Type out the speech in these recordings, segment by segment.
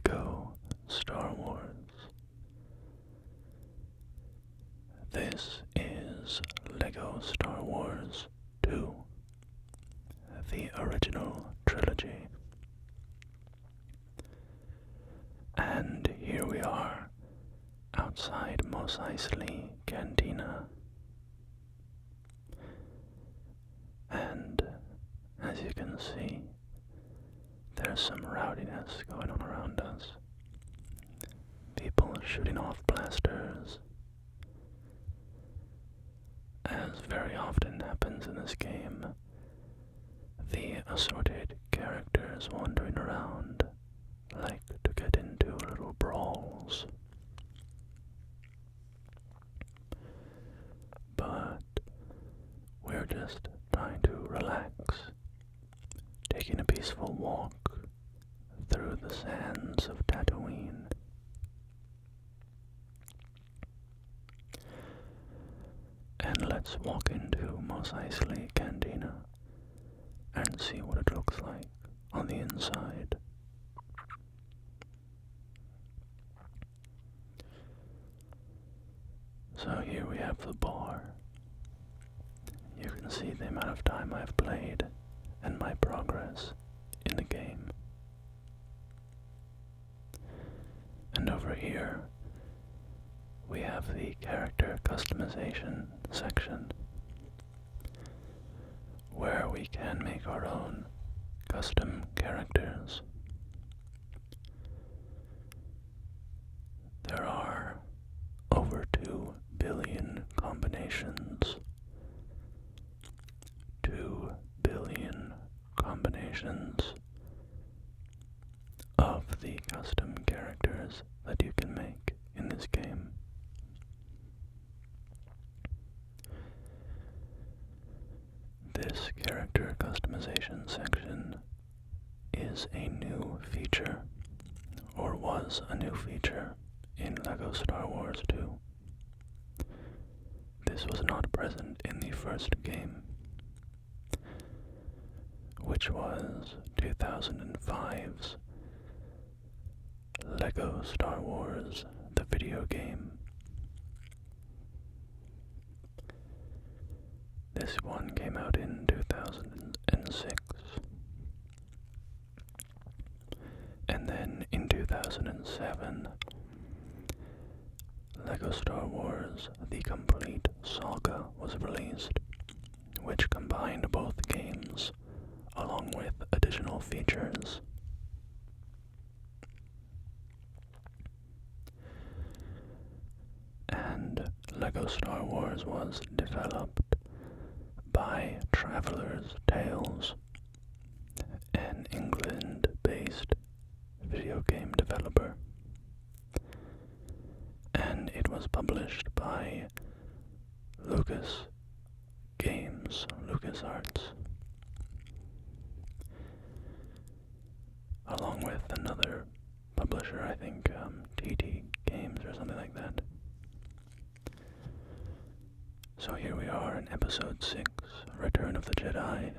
Lego Star Wars. This is Lego Star Wars 2, the original trilogy. And here we are, outside Mos Eisley Cantina. And as you can see, there's some rowdiness going on around us. People shooting off blasters. As very often happens in this game, the assorted characters wandering around like to get into little brawls. But we're just trying to relax, taking a peaceful walk through the sands of Tatooine. And let's walk into Mos Eisley Cantina and see what it looks like on the inside. So here we have the bar. You can see the amount of time I've played and my progress in the game. And over here, we have the character customization section, where we can make our own custom characters. There are over 2 billion combinations. 2 billion combinations of the custom characters that you can make in this game. This character customization section is a new feature, or was a new feature, in LEGO Star Wars 2. This was not present in the first game, which was 2005's LEGO Star Wars, the video game. This one came out in 2006. And then in 2007, LEGO Star Wars, the complete saga was released, which combined both games along with additional features. And LEGO Star Wars was developed by Traveller's Tales, an England-based video game developer. And it was published by LucasArts, along with another publisher, I think, TT Games or something like that. So here we are in Episode 6, Return of the Jedi,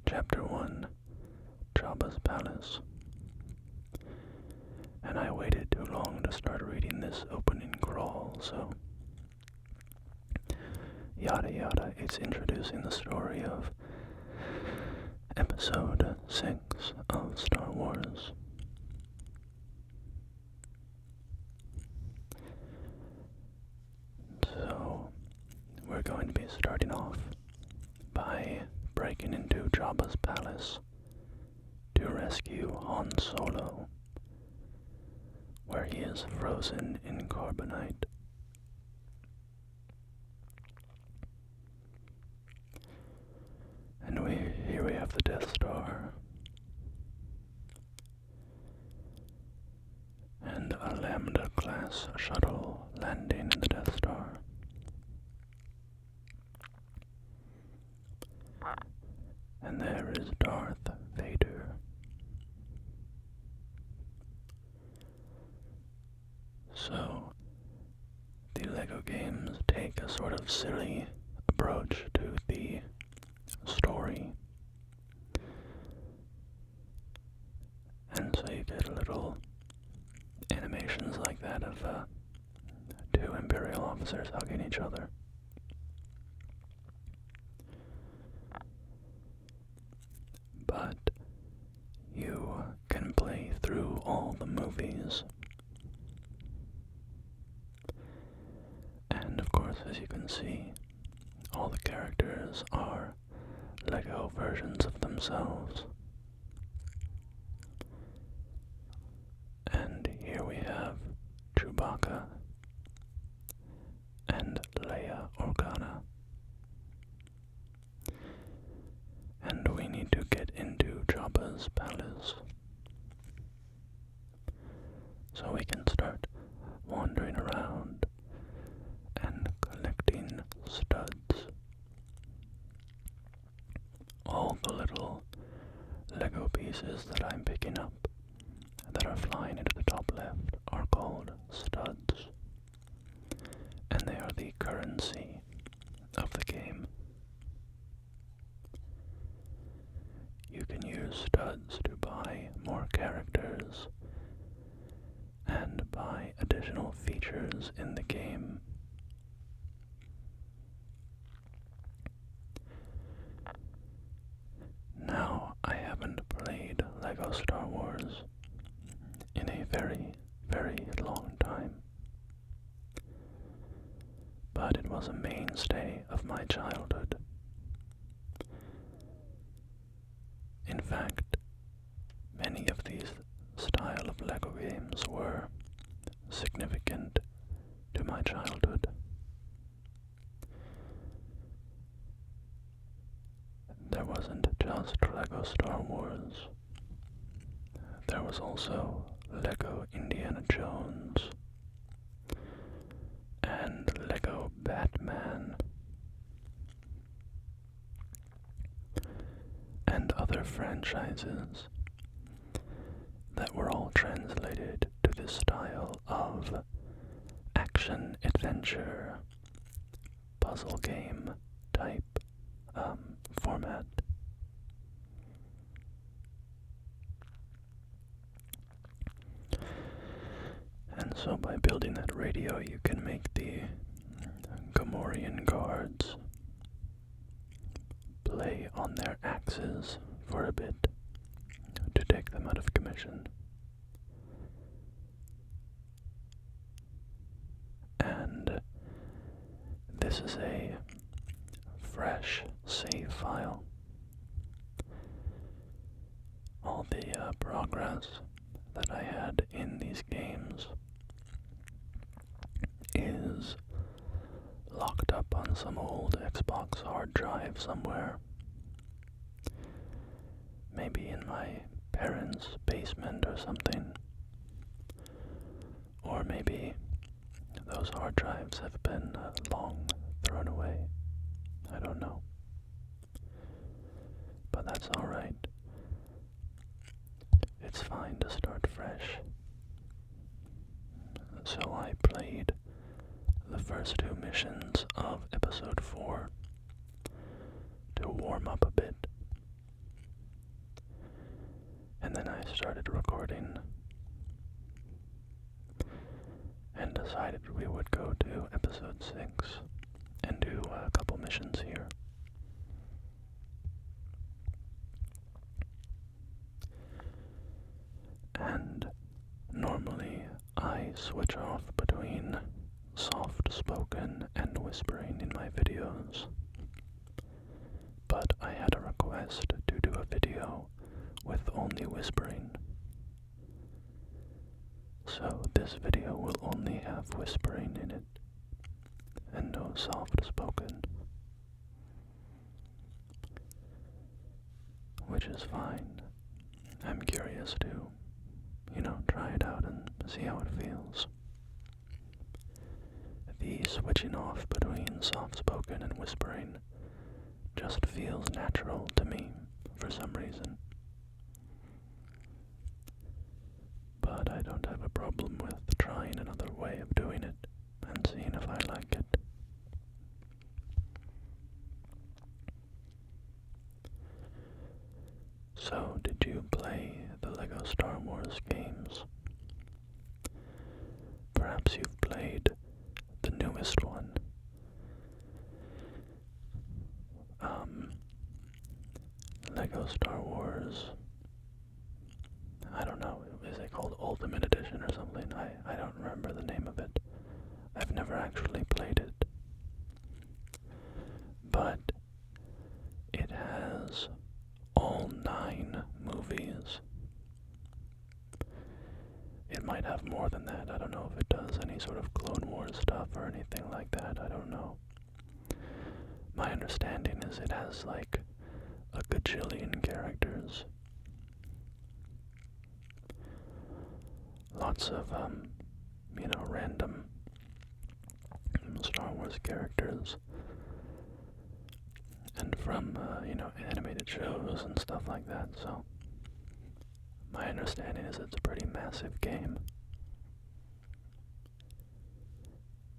Chapter 1, Jabba's Palace. And I waited too long to start reading this opening crawl, so yada yada, it's introducing the story of Episode 6 of Star Wars. So, we're going to be starting off by breaking into Jabba's palace to rescue Han Solo, where he is frozen in carbonite. And here we have the Death Star, and a Lambda-class shuttle landing in the Death Star. And there is Darth Vader. So, the LEGO games take a sort of silly approach to the story. And so you get a little animations like that of two Imperial officers hugging each other. But you can play through all the movies. And of course, as you can see, all the characters are Lego versions of themselves. And here we have Chewbacca and Leia Organa. And we need to get into Jabba's palace so we can start wandering around and collecting studs. All the little Lego pieces that I'm picking up that are flying into the top left are called studs, and they are the currency of the game. You can use studs to buy more characters and buy additional features in the game. Now, I haven't played Lego Star Wars in a very, very long time, but it was a mainstay of my childhood. In fact, many of these style of Lego games were significant to my childhood. There wasn't just Lego Star Wars. There was also Lego Indiana Jones and Lego Batman and other franchises that were all translated to this style of action-adventure puzzle game type format. And so by building that radio, you can make the Gamorrean guards play on their axes for a bit to take them out of commission. And this is a fresh save file. All the progress that I had in these games is locked up on some old Xbox hard drive somewhere. Maybe in my parents' basement or something. Or maybe those hard drives have been long thrown away. I don't know. But that's alright. It's fine to start fresh. So I played the first two missions of episode 4 to warm up a bit. And then I started recording and decided we would go to episode 6 and do a couple missions here. And normally I switch off between soft-spoken and whispering in my videos, but I had a request to do a video with only whispering. So this video will only have whispering in it and no soft-spoken, which is fine. I'm curious to, try it out and see how it feels. The switching off between soft-spoken and whispering just feels natural to me for some reason. But I don't have a problem with trying another way of doing it and seeing if I like it. So, did you play the Lego Star Wars games? it might have more than that. I don't know if it does any sort of Clone Wars stuff or anything like that. I don't know. My understanding is it has like a gajillion characters. Lots of, random Star Wars characters. And from, animated shows and stuff like that, so my understanding is it's a pretty massive game.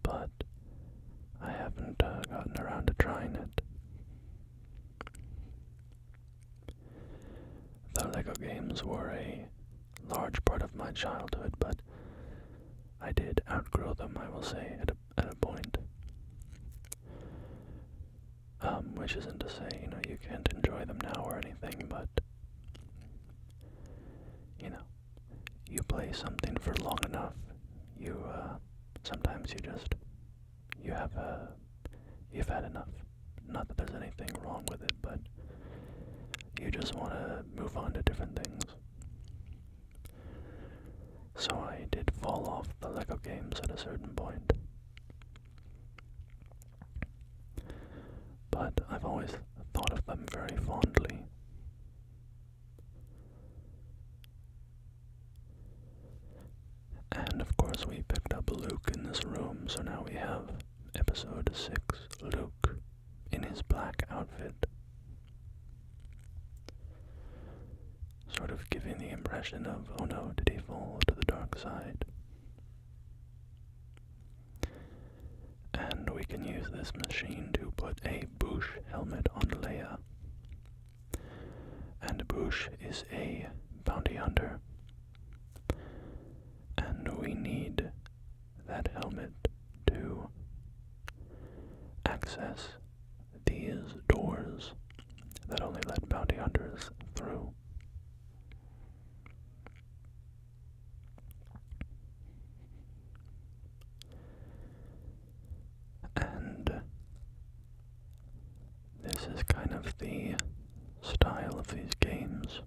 But I haven't gotten around to trying it. The Lego games were a large part of my childhood, but I did outgrow them, I will say, at a point. Which isn't to say, you can't enjoy them now or anything, but, you play something for long enough, sometimes you've had enough. Not that there's anything wrong with it, but you just want to move on to different things. So I did fall off the Lego games at a certain point. But I've always thought of them very fondly. And of course we picked up Luke in this room, so now we have episode 6, Luke, in his black outfit. Sort of giving the impression of, oh no, did he fall to the dark side? And we can use this machine to put a Boosh helmet on Leia. And Boosh is a bounty hunter. And we need that helmet to access these doors that only let bounty hunters through. And this is kind of the style of these games,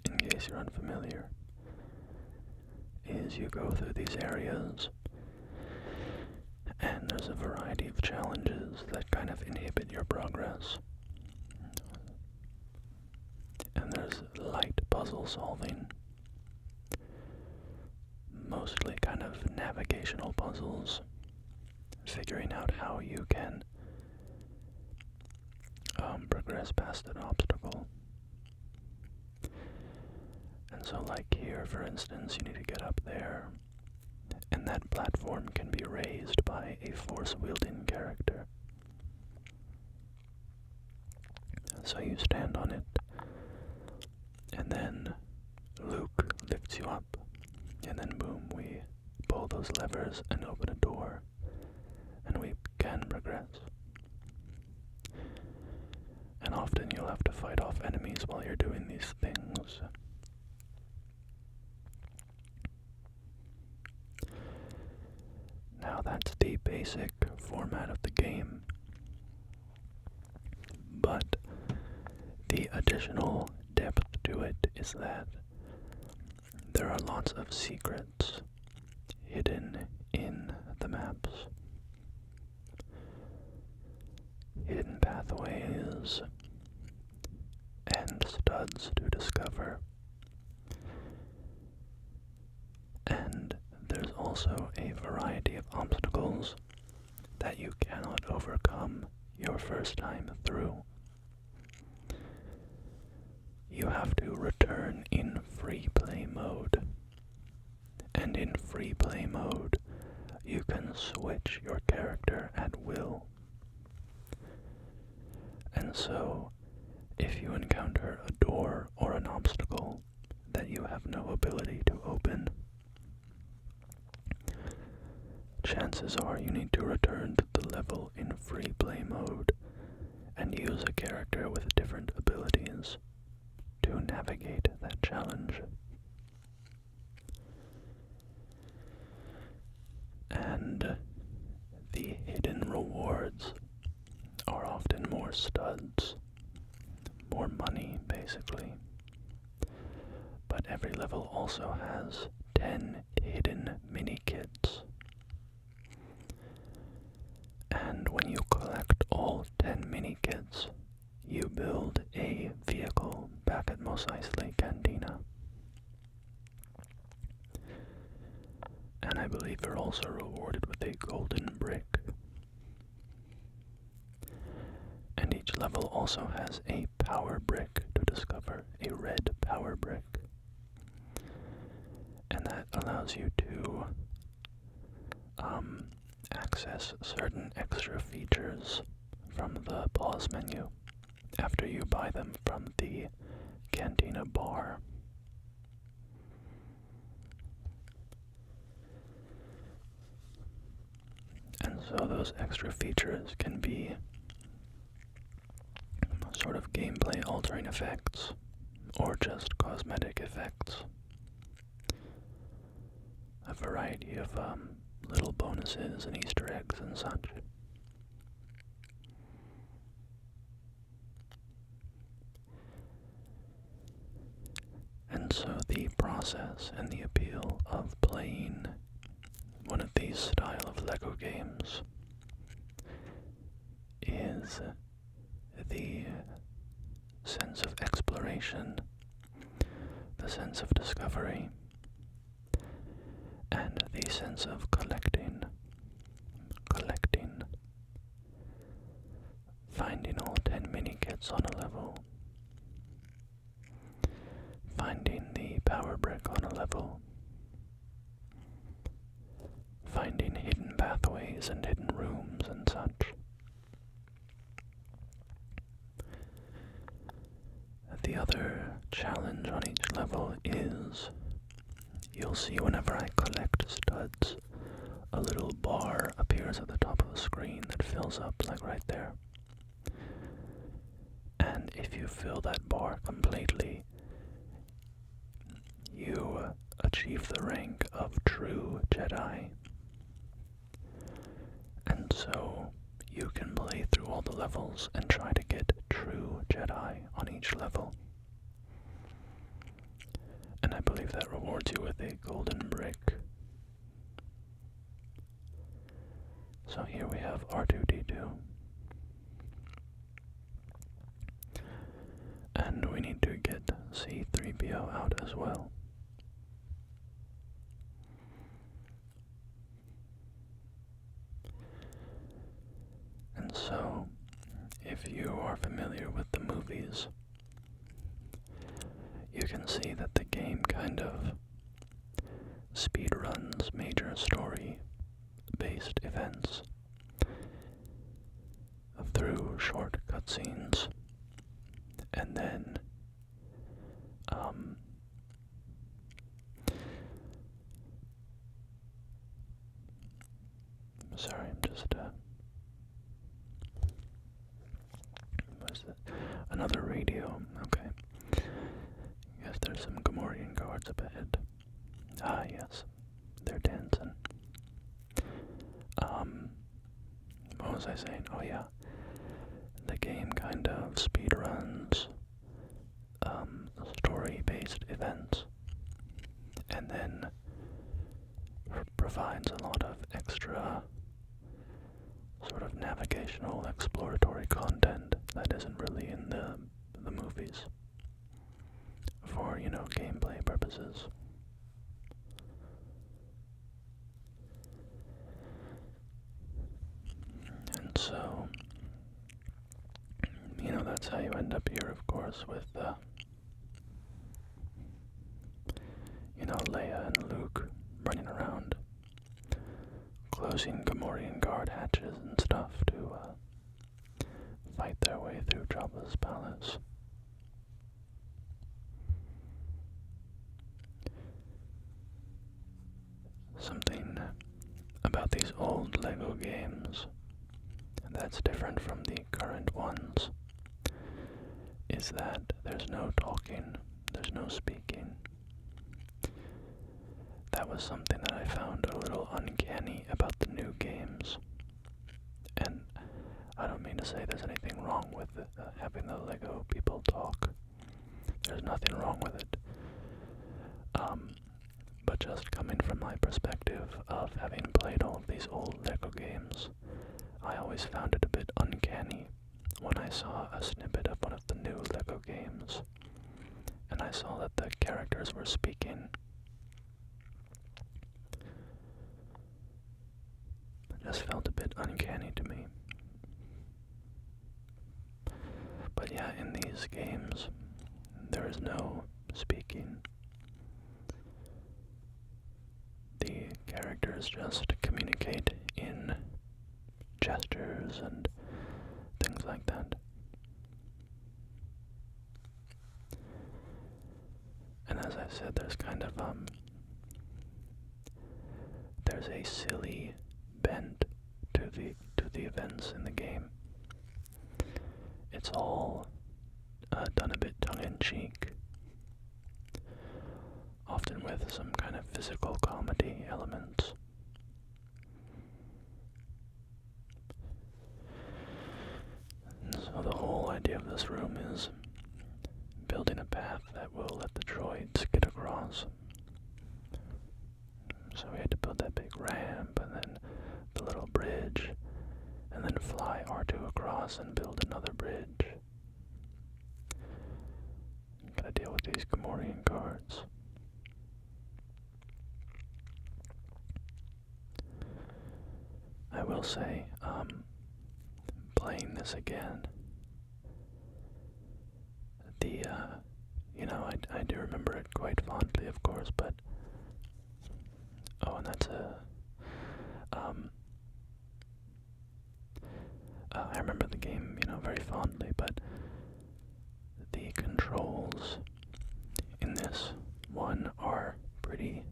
in case you're unfamiliar, is you go through these areas and there's a variety of challenges that kind of inhibit your progress. And there's light puzzle solving, mostly kind of navigational puzzles, figuring out how you can progress past an obstacle. And so like here, for instance, you need to get up there, and that platform can be raised by a force-wielding character. So you stand on it, and then Luke lifts you up, and then boom, we pull those levers and open a door, and we can progress. And often you'll have to fight off enemies while you're doing these things. Now that's the basic format of the game. But the additional depth to it is that there are lots of secrets hidden in the maps. Hidden pathways and studs to discover. And there's also a variety of obstacles that you cannot overcome your first time through. You have to return in free play mode. And in free play mode, you can switch your character at will. And so, if you encounter a door or an obstacle that you have no ability to open, chances are you need to return to the level in free play mode and use a character with different abilities to navigate that challenge. And the hidden rewards are often more studs, more money basically. But every level also has 10 hidden mini kits. And when you collect all 10 mini kits, you build a vehicle back at Mos Eisley Cantina. And I believe you're also rewarded with a golden brick. And each level also has a power brick to discover, a red power brick. And that allows you to access certain extra features from the pause menu after you buy them from the Cantina bar. And so those extra features can be sort of gameplay altering effects or just cosmetic effects. A variety of little bonuses and Easter eggs and such. And so the process and the appeal of playing one of these style of Lego games is the sense of exploration, the sense of discovery, and the sense of collecting, finding all 10 mini kits on a level, finding the power brick on a level, finding hidden pathways and hidden rooms and such. The other challenge on each level is you'll see whenever I collect studs, a little bar appears at the top of the screen that fills up, like right there. And if you fill that bar completely, you achieve the rank of True Jedi. And so you can play through all the levels and try to get True Jedi on each level. And I believe that rewards you with a golden brick. So here we have R2-D2. And we need to get C-3PO out as well. And so, if you are familiar with the movies, you can see that the game kind of speedruns major story-based events through short cutscenes, and then sorry, I'm just what is that? Another radio. Okay. Guess there's some Gamorrean guards up ahead. Ah, yes. They're dancing. What was I saying? Oh, yeah. The game kind of speedruns story-based events, and then provides a lot of extra sort of navigational, exploratory content that isn't really in the movies for, gameplay purposes. And so, that's how you end up here, of course, with, Leia and Luke running around, closing Gamorrean guard hatches and stuff to, fight their way through Jabba's palace. Something about these old Lego games that's different from the current ones is that there's no talking, there's no speaking. That was something that I found a little uncanny about the new games. And I don't mean to say there's anything wrong with having the Lego people talk. There's nothing wrong with it. But just coming from my perspective of having played all of these old Lego games, I always found it a bit uncanny when I saw a snippet of one of the new Lego games, and I saw that the characters were speaking. It just felt a bit uncanny to me. But yeah, in these games, there is no speaking. The characters just communicate in gestures and things like that. And as I said, there's kind of, there's a silly bent to the events in the game. It's all done a bit tongue-in-cheek, often with some kind of physical comedy elements. So the whole idea of this room is building a path that will let the droids get across. So we had to build that big ramp, and then the little bridge, and then fly R2 across and build another bridge. Gotta deal with these Gamorrean guards. I will say, playing this again, I do remember it quite fondly, of course, but, and that's I remember the game, very fondly, but the controls in this one are pretty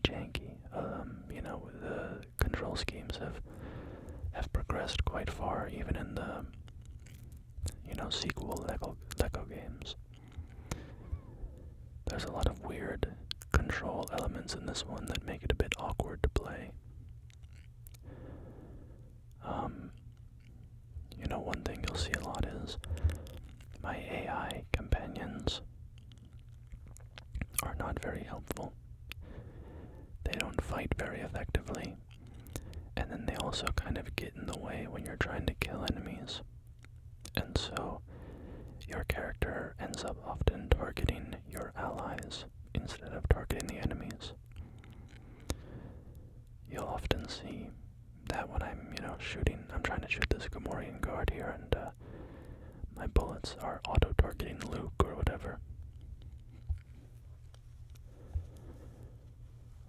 janky. The control schemes have progressed quite far, even in the sequel Lego games. There's a lot of weird control elements in this one that make it a bit awkward to play. One thing you'll see a lot is my AI companions are not very helpful. They don't fight very effectively, and then they also kind of get in the way when you're trying to kill enemies. And so your character ends up often targeting your allies instead of targeting the enemies. You'll often see that when I'm, I'm trying to shoot this Gamorrean guard here, and my bullets are auto-targeting Luke or whatever.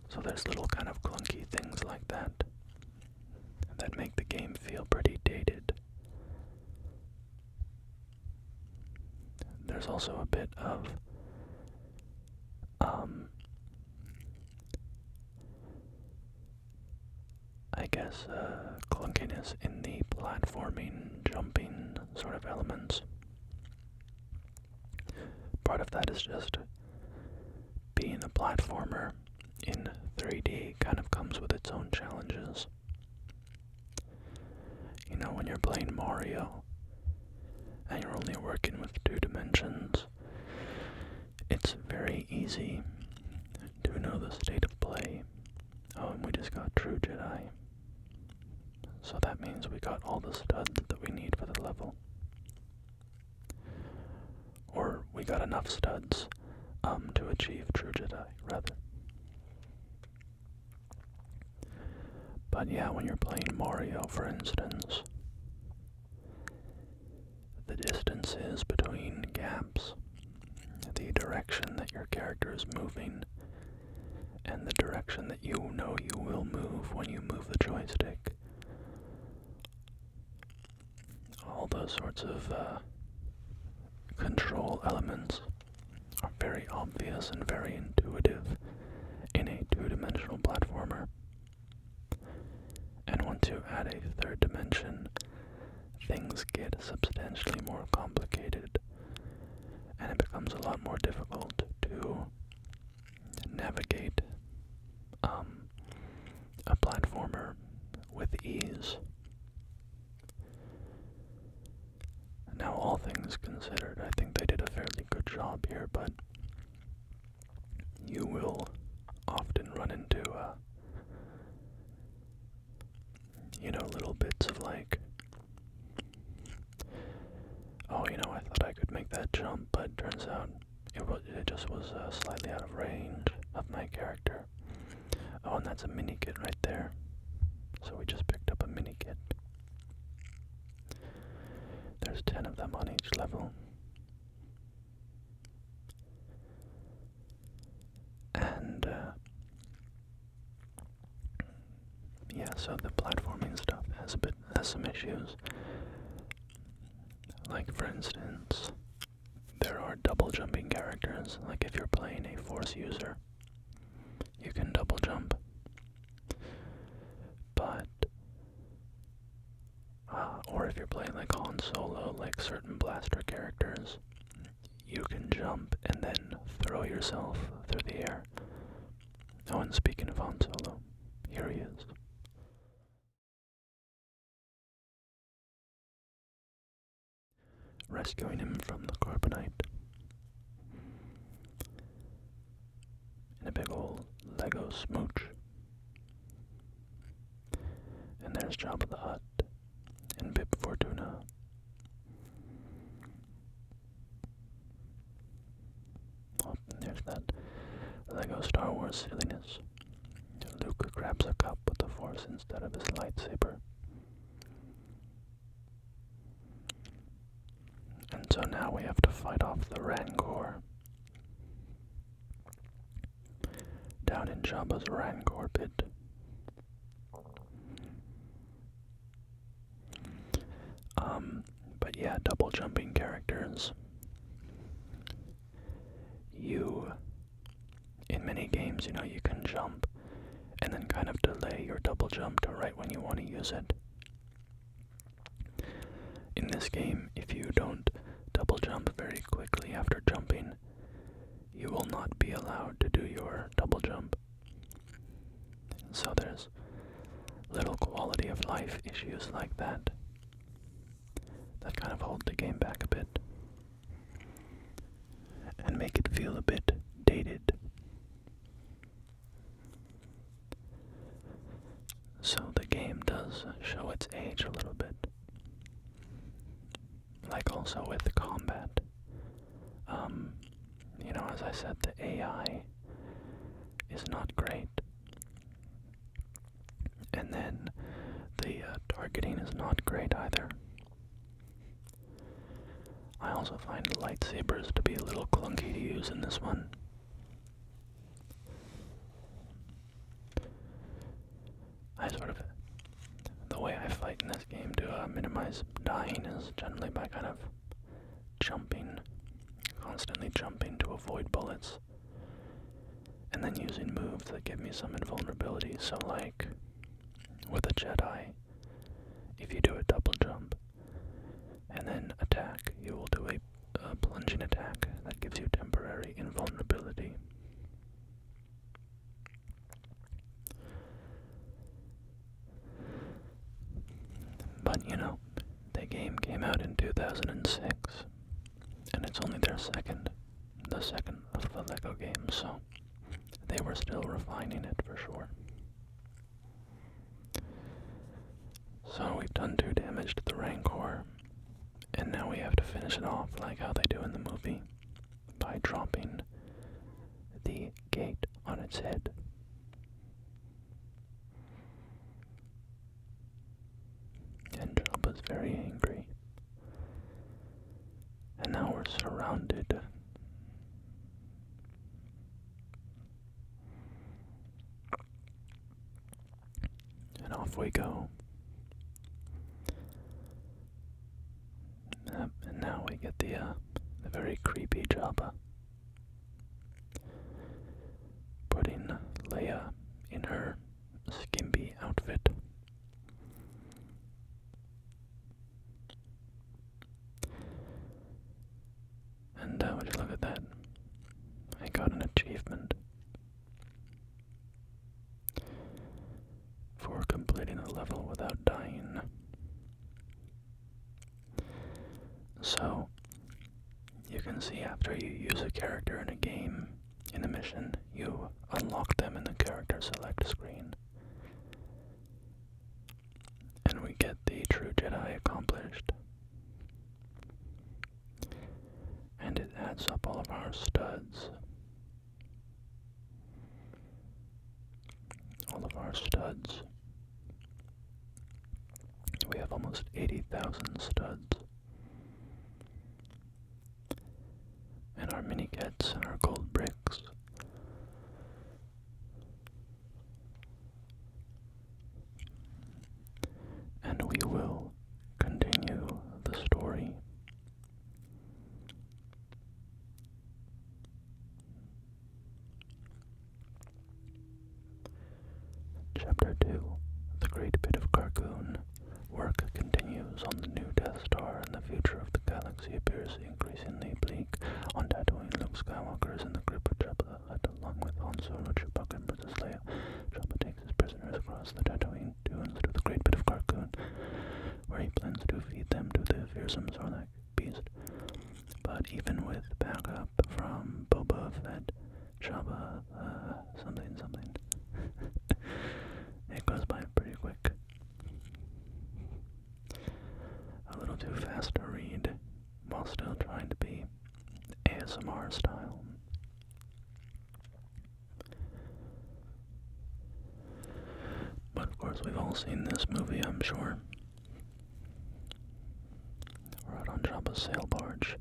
So there's little kind of clunky things like that that make the game feel pretty dated. There's also a bit of clunkiness in the platforming, jumping sort of elements. Part of that is just being a platformer in 3D kind of comes with its own challenges. When you're playing Mario and you're only working with 2 dimensions, it's very easy to know the state of play. Oh, and we just got True Jedi. So that means we got all the studs that we need for the level. Or we got enough studs to achieve True Jedi, rather. But yeah, when you're playing Mario, for instance, the distances between gaps, the direction that your character is moving, and the direction that you know you will move when you move the joystick, all those sorts of control elements are very obvious and very intuitive in a 2-dimensional platformer. And once you add a 3rd dimension, things get substantially more complicated, and it becomes a lot more difficult to navigate a platformer with ease. Now, all things considered, I think they did a fairly good job here, but you little bits of like, oh, I thought I could make that jump, but turns out it just was slightly out of range of my character. Oh, and that's a mini kit right there. So we just picked up a mini kit. There's 10 of them on each level. And yeah, so the platforming stuff has some issues. Like, for instance, there are double jumping characters. Like if you're playing a Force user, you can double jump. But or if you're playing like Han Solo, like certain blaster characters, you can jump and then throw yourself through the air. Oh, and speaking of Han Solo, here he is. Rescuing him from the carbonite. In a big old Lego smooch. And there's Jabba the Hutt and Bib Fortuna. Oh, there's that Lego Star Wars silliness. Luke grabs a cup with the Force instead of his lightsaber. And so now we have to fight off the Rancor. Down in Jabba's Rancor pit. But yeah, double jumping characters. In many games, you can jump and then kind of delay your double jump to right when you want to use it. In this game, if you don't double jump very quickly after jumping, you will not be allowed to do your double jump. So there's little quality of life issues like that kind of hold the game back a bit and make it feel a bit dated. So the game does show its age a little bit. Like also with the combat. As I said, the AI is not great. And then the targeting is not great either. I also find lightsabers to be a little clunky to use in this one. The way I fight in this game to minimize dying is generally by kind of constantly jumping to avoid bullets, and then using moves that give me some invulnerability. So like, with a Jedi, if you do a double jump, and then attack, you will do a plunging attack that gives you temporary invulnerability. But the game came out in 2006, and it's only the second of the Lego games, so they were still refining it for sure. So we've done 2 damage to the Rancor, and now we have to finish it off like how they do in the movie, by dropping the gate on its head. And Jabba's very angry. And now we're surrounded. And off we go. And now we get the very creepy Jabba putting Leia in her skimpy outfit. And would you look at that? I got an achievement for completing a level without dying. So, you can see after you use a character in a game, in a mission, you unlock them in the character select screen. get the true Jedi accomplished. And it adds up all of our studs. All of our studs. We have almost 80,000 studs. And our mini kits and our gold bricks. And we will continue the story. Chapter 2, The Great Bit of Carcoon. Work continues on the new Death Star, and the future of the galaxy appears increasingly bleak. On Tatooine, Luke Skywalker is in the grip of Jabba the Hutt, along with Han Solo, Chewbacca, and Princess Leia. Jabba takes his prisoners across the Tatooine dunes to the Great Bit of Carcoon, where he plans to feed them to the fearsome Sarlacc beast. But even with backup from Boba Fett, Jabba, something. It goes by pretty quick. A little too fast to read, while still trying to be ASMR style. But of course, we've all seen this movie, I'm sure. We're out on Jabba's sail barge.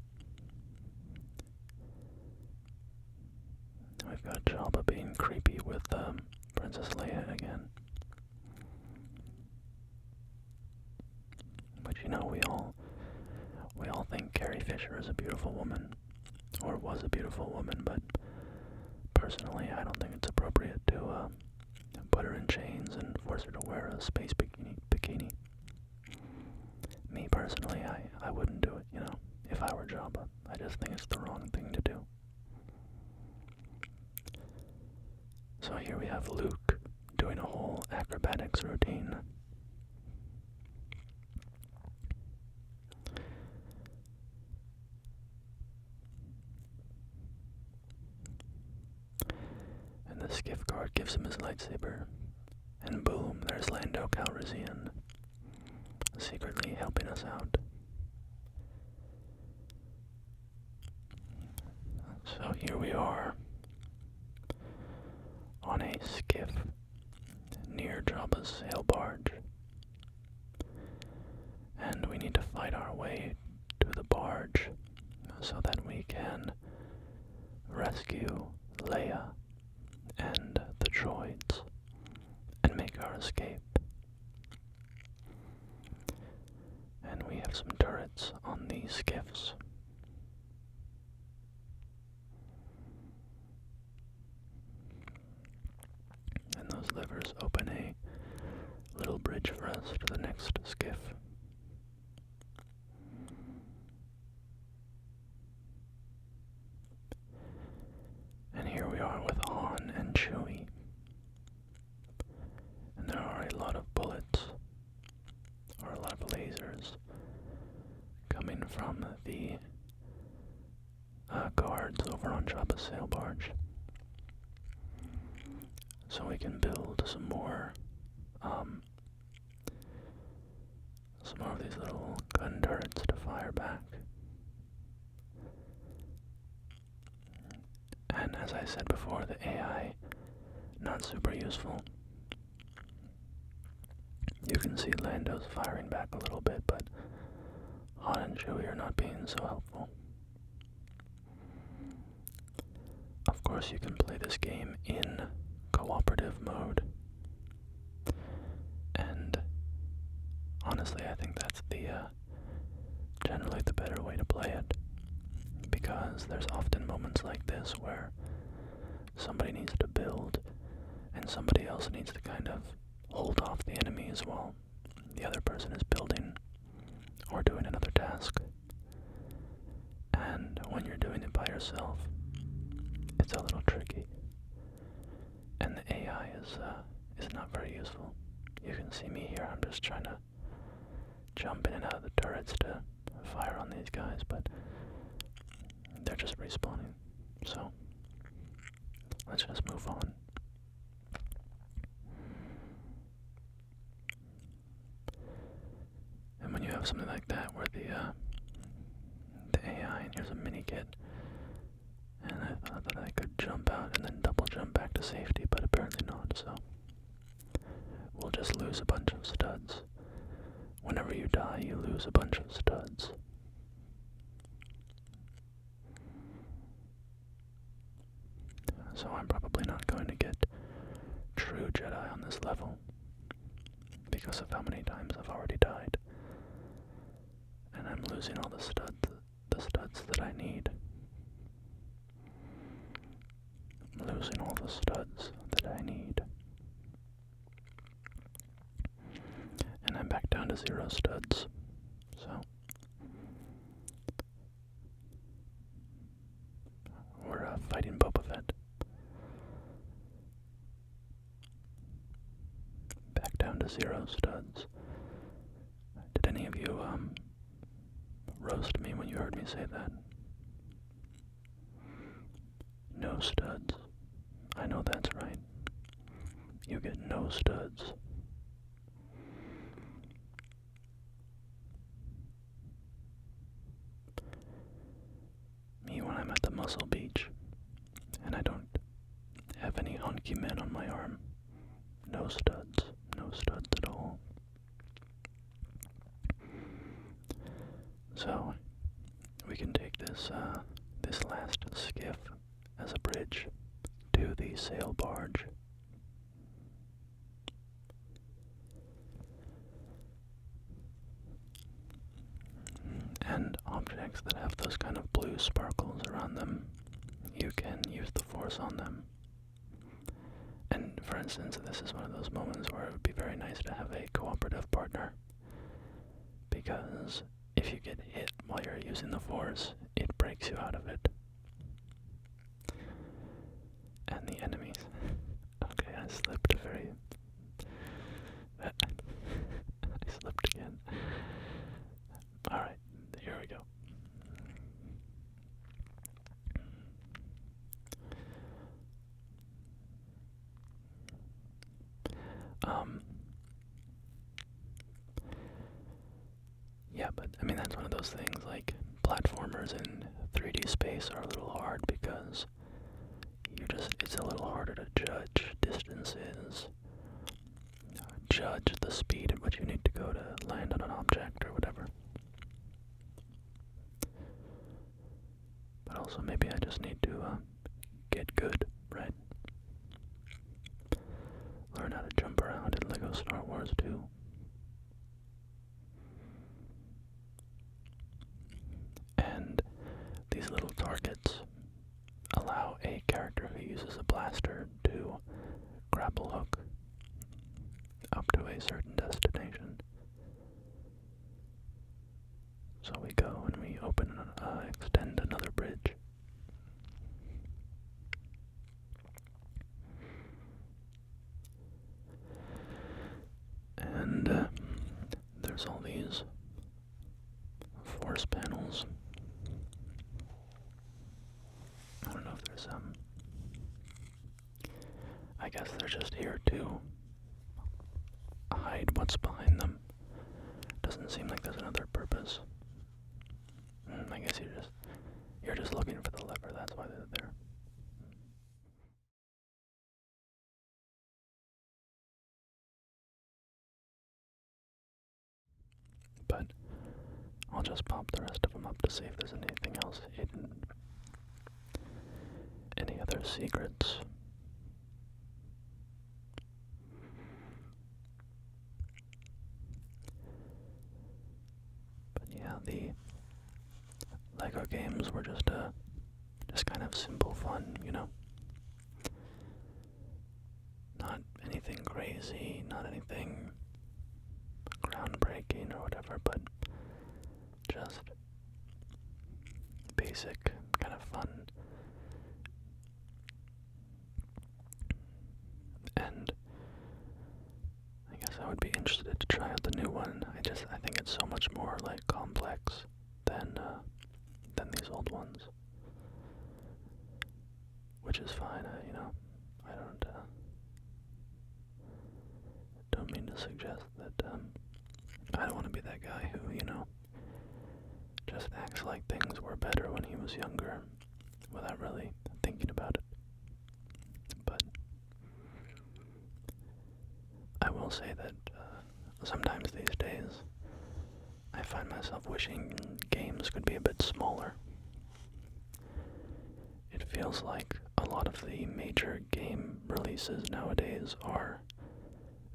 We've got Jabba being creepy with Princess Leia again. But you know, we all think Carrie Fisher is a beautiful woman, or was a beautiful woman, but personally I don't think it's appropriate to put her in chains and force her to wear a space bikini. Me personally, I wouldn't do it, you know, if I were Jabba. I just think it's the wrong thing to do. So here we have Luke doing a whole acrobatics routine. And the skiff guard gives him his lightsaber. And boom, there's Lando Calrissian, secretly helping us out. So here we are, on a skiff near Jabba's sail barge. And we need to fight our way to the barge so that we can rescue Leia and the droids and make our escape. And we have some turrets on these skiffs. And those levers open a little bridge for us to the next skiff. And here we are with Han and Chewie. And there are a lot of bullets, or a lot of lasers, coming from the guards over on Jabba's sail barge. So we can build some more of these little gun turrets to fire back. And as I said before, the AI, not super useful. You can see Lando's firing back a little bit, but Han and Chewie are not being so helpful. Of course, you can play this game in cooperative mode. And honestly, I think that's generally the better way to play it. Because there's often moments like this where somebody needs to build and somebody else needs to kind of hold off the enemies while the other person is building or doing another task. And when you're doing it by yourself, it's a little tricky. And the AI is not very useful. You can see me here, I'm just trying to jump in and out of the turrets to fire on these guys, but they're just respawning. So let's just move on. have something like that where the AI, and here's a mini kit, and I thought that I could jump out and then double jump back to safety, but apparently not, so we'll just lose a bunch of studs. Whenever you die, you lose a bunch of studs. So I'm probably not going to get true Jedi on this level because of how many times I've already died. And I'm losing all the studs that I need. I'm losing all the studs that I need. And I'm back down to 0 studs. So we're fighting Boba Fett. Back down to 0 studs. Did any of you roast me when you heard me say that? No studs. I know that's right. You get no studs. Me when I'm at the Muscle Beach and I don't have any hunky men on my arm. No studs. No studs at all. So we can take this this last skiff as a bridge to the sail barge. And objects that have those kind of blue sparkles around them, you can use the Force on them. And for instance, this is one of those moments where it would be very nice to have a cooperative partner, because if you get hit while you're using the Force, it breaks you out of it. And the enemies. Okay, I slipped very... I slipped again. Alright, here we go. Yeah, but I mean, that's one of those things, like, platformers in 3D space are a little hard because it's a little harder to judge distances, judge the speed at which you need to go to land on an object or whatever. But also maybe I just need to get good, right? Learn how to jump around in LEGO Star Wars 2. And these little targets allow a character who uses a blaster to grapple hook up to a certain destination. So we go and we extend another bridge. And there's all these Force panels. I don't know if there's I guess they're just here to hide what's behind them. Doesn't seem like there's another purpose. I guess you're just looking for the lever, that's why they're there. But I'll just pop the rest of them up to see if there's anything else hidden. Any other secrets? But yeah, the LEGO games were just kind of simple fun, you know? Not anything crazy, not anything groundbreaking or whatever, but just basic kind of fun. And I guess I would be interested to try out the new one. I think it's so much more like complex than these old ones, which is fine. I don't mean to suggest that I don't want to be that guy who, just acts like things were better when he was younger without really thinking about it. But I will say that sometimes these days I find myself wishing games could be a bit smaller. It feels like a lot of the major game releases nowadays are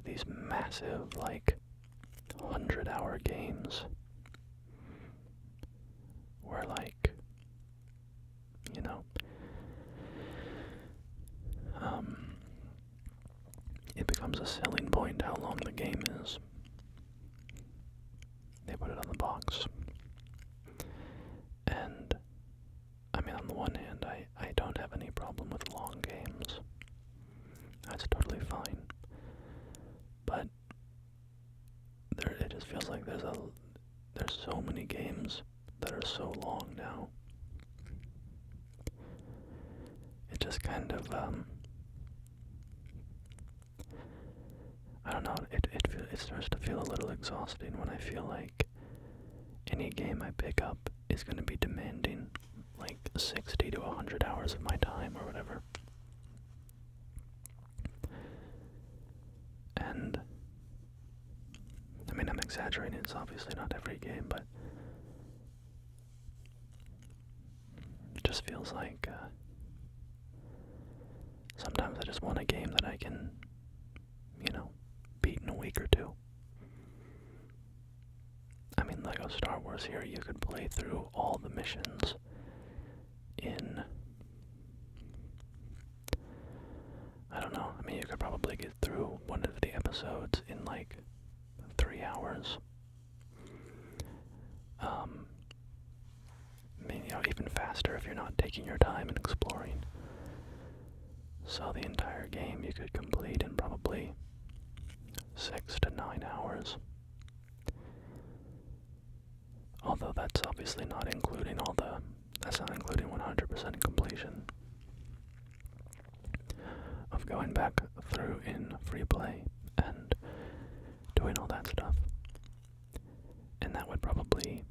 these massive, like, 100-hour games where, like, it becomes a selling point how long the game is. They put it on the box. And, I mean, on the one hand, I don't have any problem with long games. That's totally fine. But it just feels like there's so many games that are so long now. It just kind of, I don't know, it starts to feel a little exhausting when I feel like any game I pick up is going to be demanding like 60 to 100 hours of my time or whatever. And, I mean, I'm exaggerating, it's obviously not every game, but it just feels like, sometimes I just want a game that I can, beat in a week or two. I mean, Lego Star Wars here, you could play through all the missions in, I don't know, I mean, you could probably get through one of the episodes in like 3 hours. I mean, even faster if you're not taking your time and exploring. So the entire game you could complete in probably 6 to 9 hours. Although that's obviously not including that's not including 100% completion of going back through in free play and doing all that stuff. And that would probably,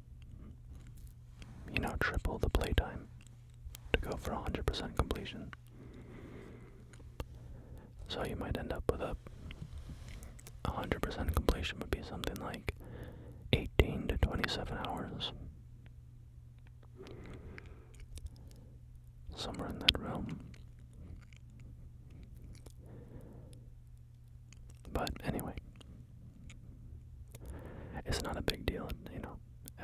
triple the playtime to go for 100% completion. So you might end up with 100% completion would be something like 18 to 27 hours. Somewhere in that realm. But anyway, it's not a big deal,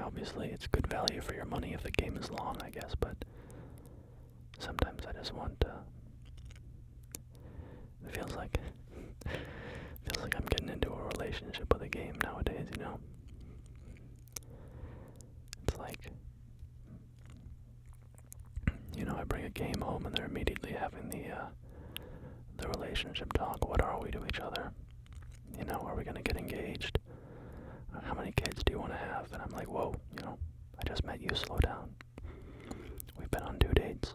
Obviously, it's good value for your money if the game is long, I guess, but sometimes I just want it feels like I'm getting into a relationship with a game nowadays, It's like, I bring a game home and they're immediately having the relationship talk. What are we to each other? Are we gonna get engaged? How many kids do you want to have? And I'm like, whoa, I just met you, slow down. We've been on 2 dates.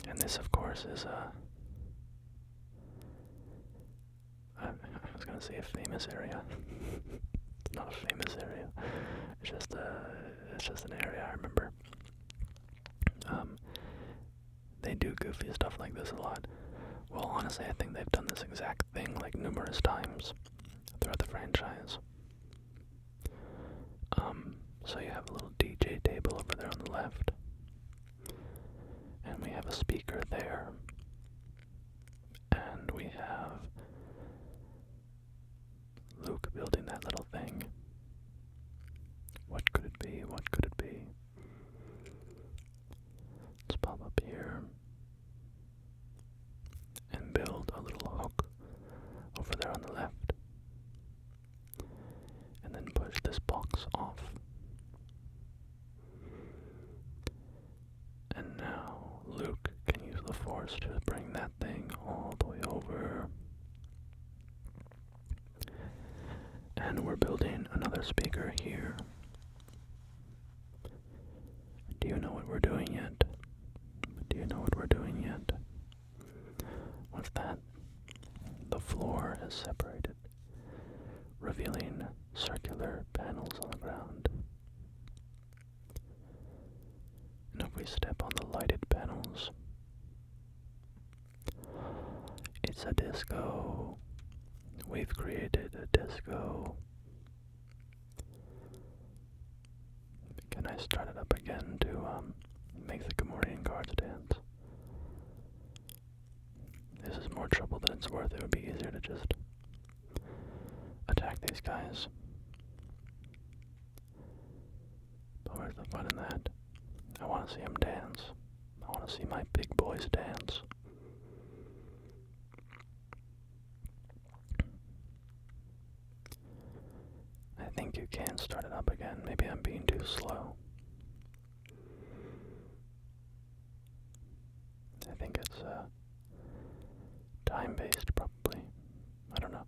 And this, of course, is I was gonna say a famous area. It's not a famous area. It's just an area I remember. They do goofy stuff like this a lot. Well, honestly, I think they've done this exact thing like numerous times throughout the franchise. So you have a little DJ table over there on the left, and we have a speaker there, and we have Luke building that little thing. What could it be? What could it be? Let's pop up here and build a little hook over there on the left, and then push this box off. And now Luke can use the Force to bring that thing all the way over. And we're building another speaker here. Do you know what we're doing yet? Do you know what we're doing yet? What's that? The has separated, revealing circular panels on the ground. And if we step on the lighted panels, it's a disco. We've created a disco. Can I start it up again to make the Gamorrean guards dance? This is more trouble than it's worth. It would be easier to just attack these guys. But where's the fun in that? I want to see them dance. I want to see my big boys dance. I think you can start it up again. Maybe I'm being too slow. I think it's time-based, probably. I don't know.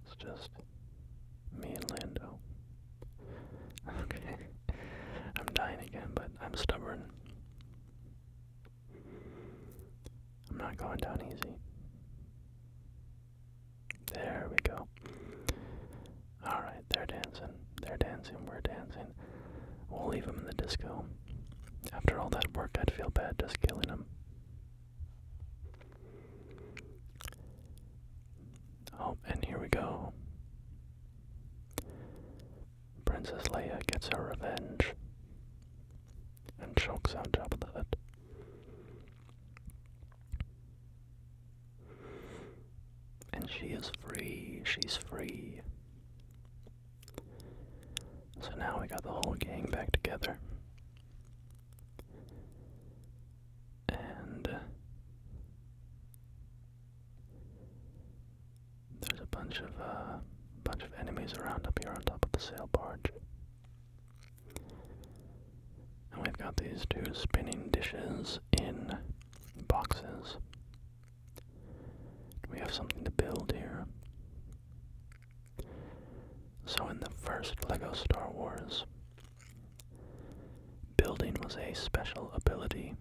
It's just me and Lando. Okay. I'm dying again, but I'm stubborn. I'm not going down easy. There we go. Alright, they're dancing. They're dancing, we're dancing. We'll leave them in the disco. After all that work, I'd feel bad just killing them. Oh, and here we go. Princess Leia gets her revenge and chokes out Jabba the Hutt. And she is free. She's free. So now we got the whole gang back together. And there's a bunch of enemies around up here on top of the sail barge. And we've got these two spinning dishes in boxes. We have something to build here. So in the first LEGO Star Wars, building was a special ability.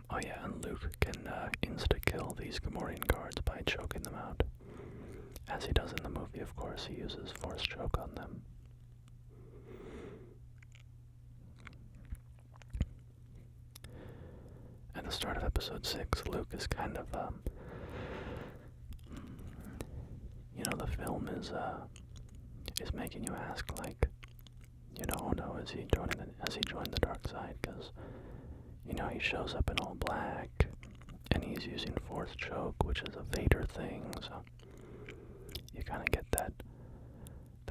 Oh yeah, and Luke can insta-kill these Gamorrean guards by choking them out. As he does in the movie, of course, he uses Force Choke on them. At the start of episode 6, Luke is kind of, you know, the film is making you ask, like, you know, oh no, has he joined the dark side? Because, you know, he shows up in all black, and he's using Force Choke, which is a Vader thing, so you kind of get that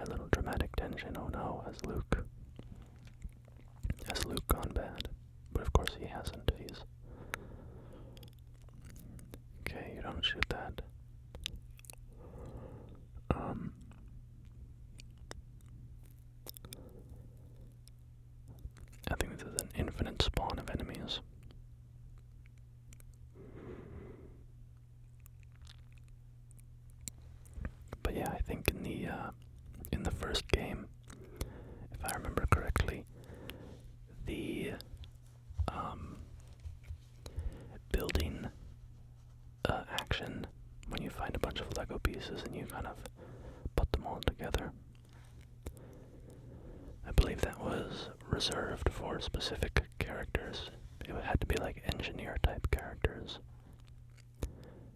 little dramatic tension, oh no, has Luke gone bad? But of course he hasn't, okay, you don't shoot that. I think this is an infinite spawn of enemies. But yeah, I think in the first game, if I remember correctly, the building action, when you find a bunch of Lego pieces and you kind of put them all together, I believe that was reserved for specific characters. It had to be like engineer type characters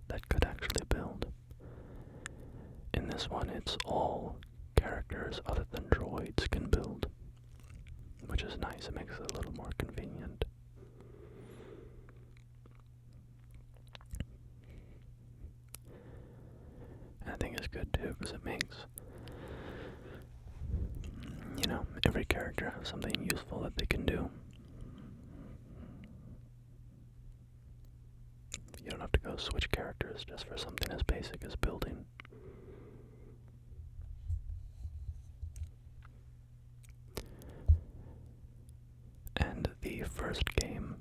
that could actually build. In this one, it's all characters other than droids can build, which is nice. It makes it a little more convenient. And I think it's good too, because it makes, you know, every character have something useful that they can do. You don't have to go switch characters just for something as basic as building. And the first game,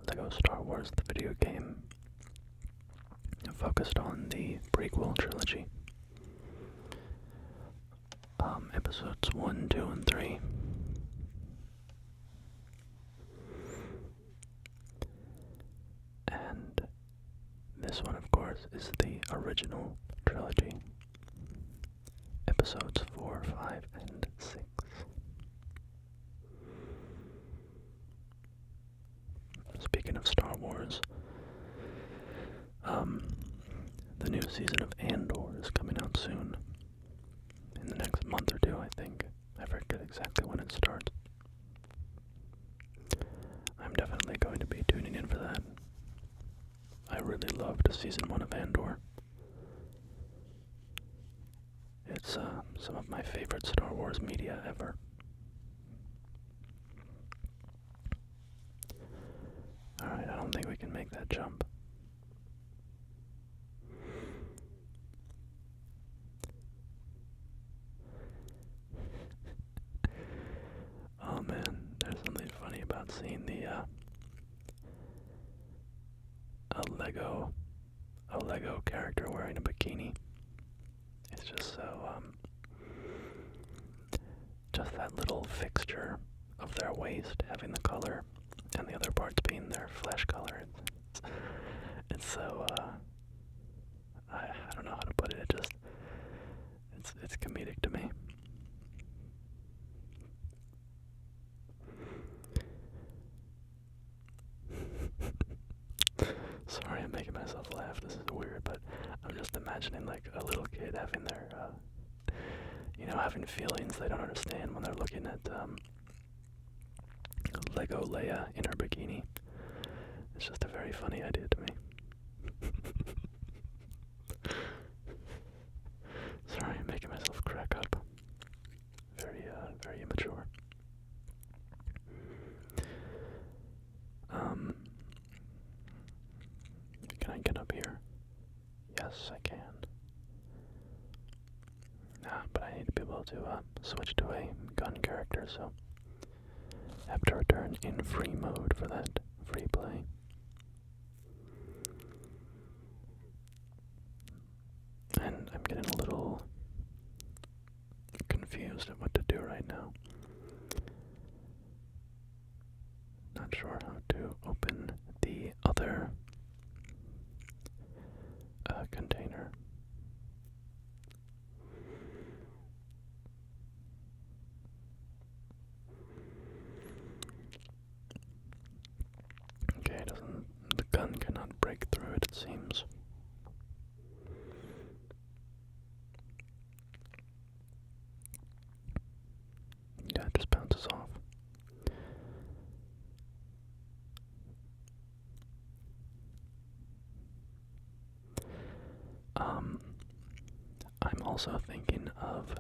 LEGO Star Wars, the video game, focused on the prequel trilogy. Episodes 1, 2, and 3. is the original trilogy. Episodes 4, 5, and 6. Speaking of Star Wars, the new season of Andor is coming out soon. In the next month or two, I think. I forget exactly when it starts. I'm definitely going to be tuning in for that. I really loved season 1 of Andor. It's some of my favorite Star Wars media ever. Alright, I don't think we can make that jump. Oh man, there's something funny about seeing a Lego character wearing a bikini. It's just so, just that little fixture of their waist having the color and the other parts being their flesh color. It's so, I don't know how to put it, it's comedic to me. Sorry, I'm making myself laugh. This is weird, but I'm just imagining like a little kid having their, having feelings they don't understand when they're looking at Lego Leia in her bikini. It's just a very funny idea to me. Sorry, I'm making myself crack up. Very immature. Can I get up here? Yes, I can. But I need to be able to switch to a gun character, so I have to return in free mode for that free play. And I'm getting a little confused at what to do right now. Not sure how to open the other container. Okay, the gun cannot break through it, it seems. Yeah, it just bounces off. I'm also thinking of,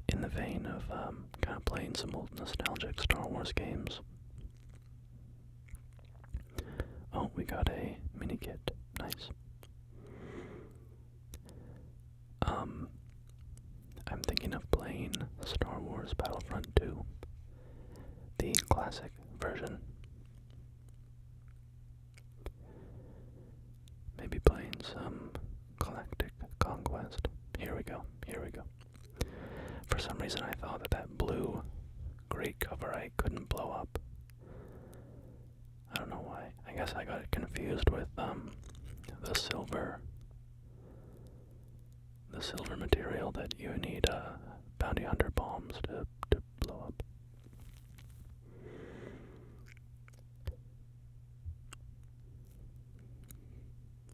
in the vein of kind of playing some old nostalgic Star Wars games. Oh, we got a mini kit. Nice. I'm thinking of playing Star Wars Battlefront 2, the classic version. Maybe playing some Galactic Conquest. Here we go. For some reason I thought that blue great cover I couldn't blow up. I don't know why. I guess I got it confused with the silver material that you need bounty hunter bombs to blow up.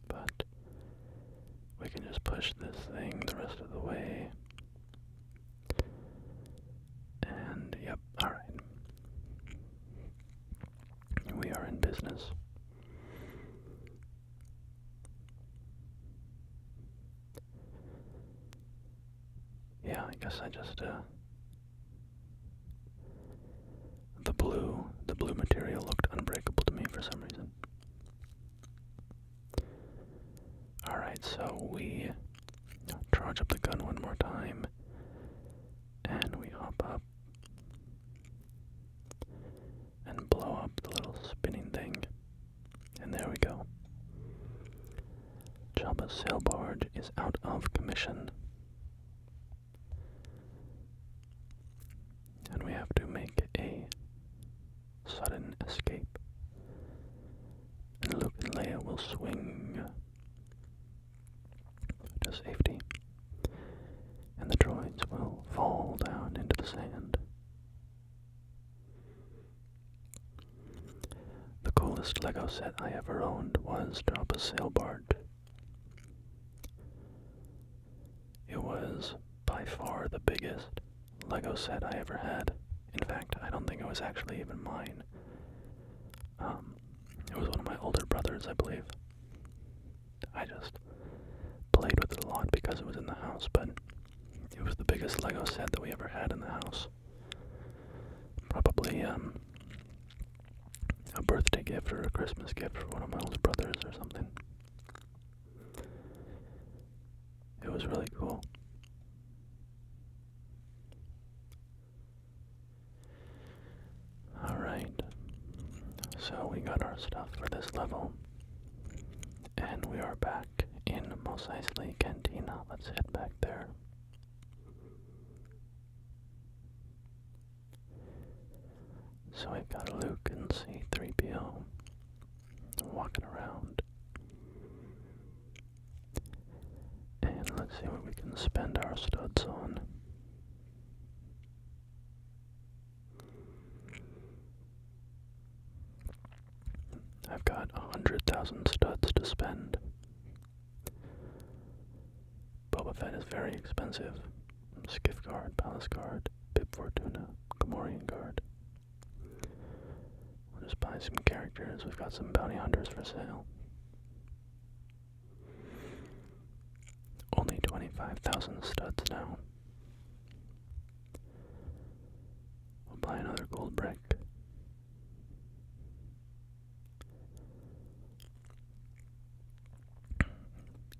But we can just push this thing the rest of the way. And yep, alright. We are in business. Yeah, I guess I just the blue material looked unbreakable to me for some reason. Alright, so we charge up the gun one more time, and we hop up and blow up the little spinning thing, and there we go. Jabba's sail barge is out of commission. And we have to make a sudden escape. And Luke and Leia will swing biggest Lego set I ever owned was Jabba's Sailboat. It was by far the biggest Lego set I ever had. In fact, I don't think it was actually even mine. It was one of my older brothers, I believe. I just played with it a lot because it was in the house, but it was the biggest Lego set that we ever had in the house. Probably a birthday gift or a Christmas gift for one of my older brothers or something. It was really cool. Alright, so we got our stuff for this level, and we are back in Mos Eisley Cantina. Let's head back there. So we've got Luke and C-3PO walking around. And let's see what we can spend our studs on. I've got 100,000 studs to spend. Boba Fett is very expensive. Skiff Guard, Palace Guard, Bib Fortuna, Gamorrean Guard. We'll just buy some characters. We've got some bounty hunters for sale. Only 25,000 studs now. We'll buy another gold brick.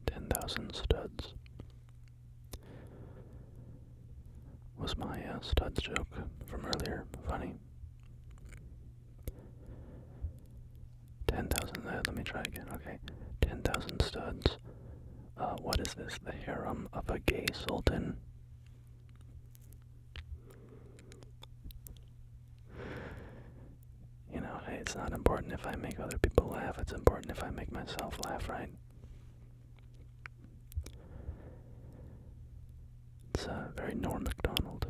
10,000 studs. Was my studs joke from earlier funny? 10,000, let me try again, okay. 10,000 studs. What is this? The harem of a gay sultan? You know, hey, it's not important if I make other people laugh, it's important if I make myself laugh, right? It's very Norm Macdonald.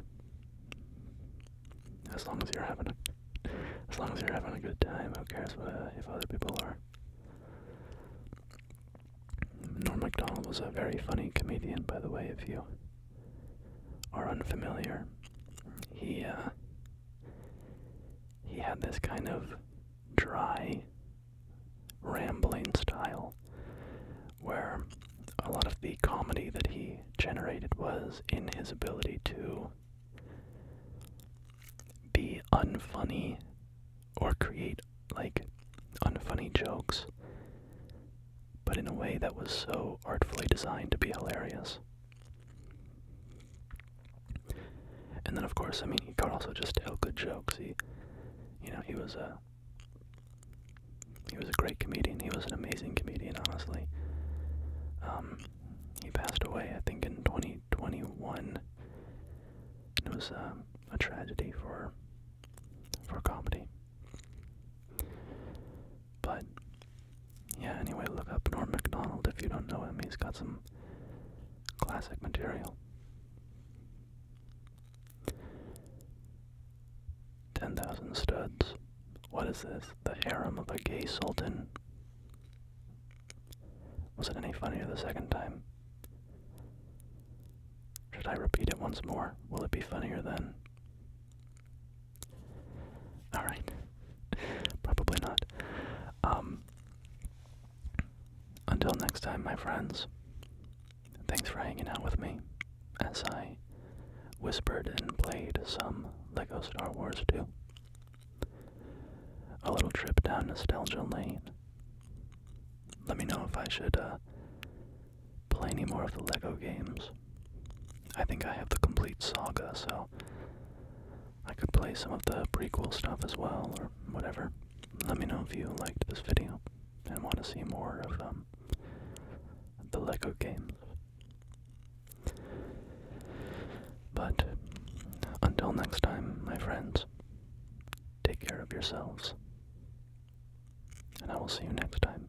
As long as you're having a good time, who cares if other people are? Norm Macdonald was a very funny comedian, by the way, if you are unfamiliar. He had this kind of dry, rambling style where a lot of the comedy that he generated was in his ability to be unfunny or create, like, unfunny jokes, but in a way that was so artfully designed to be hilarious. And then, of course, I mean, he could also just tell good jokes. He was a great comedian. He was an amazing comedian, honestly. He passed away, I think, in 2021. It was a tragedy for comedy. But yeah, anyway, look up Norm Macdonald if you don't know him. He's got some classic material. 10,000 studs. What is this? The harem of a gay sultan. Was it any funnier the second time? Should I repeat it once more? Will it be funnier then? Alright. Probably not. Until next time, my friends. Thanks for hanging out with me as I whispered and played some Lego Star Wars 2. A little trip down nostalgia lane. Let me know if I should play any more of the Lego games. I think I have the complete saga, so I could play some of the prequel stuff as well, or whatever. Let me know if you liked this video and want to see more of the Lego games. But until next time, my friends, take care of yourselves, and I will see you next time.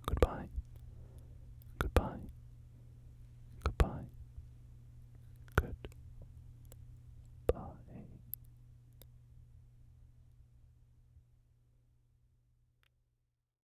Goodbye. Goodbye. Goodbye. Goodbye.